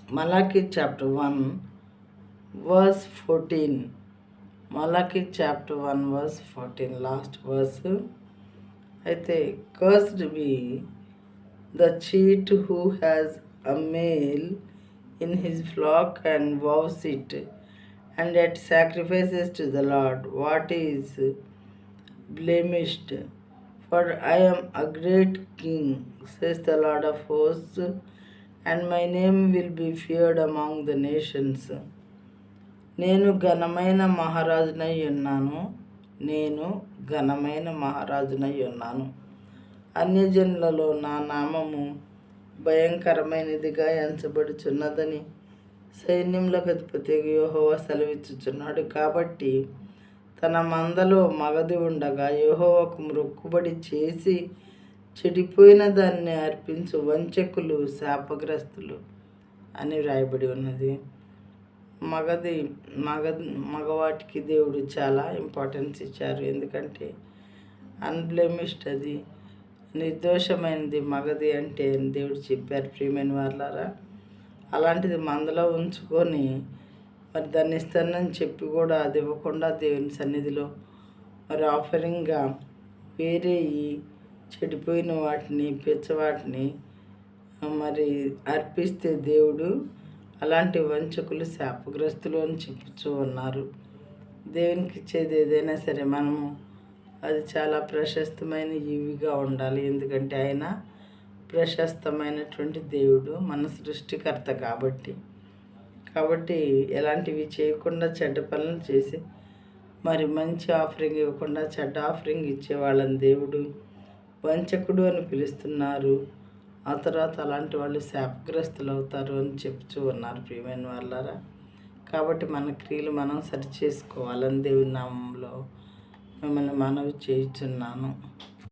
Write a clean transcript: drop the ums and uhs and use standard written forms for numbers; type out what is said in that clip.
Malachi chapter 1 verse 14. Malachi chapter 1 verse 14, last verse. అయితే cursed be the cheat who has a male in his flock and vows it, and yet sacrifices to the Lord what is blemished. For I am a great king, says the Lord of hosts, and my name will be feared among the nations. నేను ఘనమైన మహారాజునై ఉన్నాను. నేను ఘనమైన మహారాజునై ఉన్నాను. అన్యజనులలో నా నామము భయంకరమైనదిగా ఎంచబడుచున్నదని సైన్యములకు అధిపతి యెహోవా సెలవిచ్చుచున్నాడు. కాబట్టి తన మందలో మగది ఉండగా యెహోవాకు మొక్కుబడి చేసి చెడిపోయిన దాన్ని అర్పించు వంచకులు శాపగ్రస్తులు అని వ్రాయబడి ఉన్నది. మగవాటికి దేవుడు చాలా ఇంపార్టెన్స్ ఇచ్చారు. ఎందుకంటే అన్బ్లెమిష్డ్, అది నిర్దోషమైనది మగది అంటే దేవుడు చెప్పారు. ప్రియమైన వాళ్ళారా, అలాంటిది మందలో ఉంచుకొని మరి దాన్ని ఇస్తానని చెప్పి కూడా అది ఇవ్వకుండా దేవుని సన్నిధిలో మరి ఆఫరింగ్గా వేరే ఈ చెడిపోయిన వాటిని పిచ్చవాటిని మరి అర్పిస్తే దేవుడు అలాంటి వంచకులు శాపగ్రస్తులు అని చెప్పుతూ ఉన్నారు. దేవునికి ఇచ్చేది ఏదైనా సరే మనము అది చాలా ప్రశస్తమైన ఈవిగా ఉండాలి. ఎందుకంటే ఆయన ప్రశస్తమైనటువంటి దేవుడు, మన సృష్టికర్త. కాబట్టి ఎలాంటివి చేయకుండా చెడ్డ పనులు చేసి మరి మంచి ఆఫరింగ్ ఇవ్వకుండా చెడ్డ ఆఫరింగ్ ఇచ్చే వాళ్ళని దేవుడు వంచకుడు అని పిలుస్తున్నారు. ఆ తర్వాత అలాంటి వాళ్ళు శాపగ్రస్తులు అవుతారు అని చెప్తూ ఉన్నారు. ప్రియమైన వాళ్ళారా, కాబట్టి మన క్రియలు మనం సరి చేసుకోవాలని దేవుని నామంలో మిమ్మల్ని మనవి చేయుచున్నాను.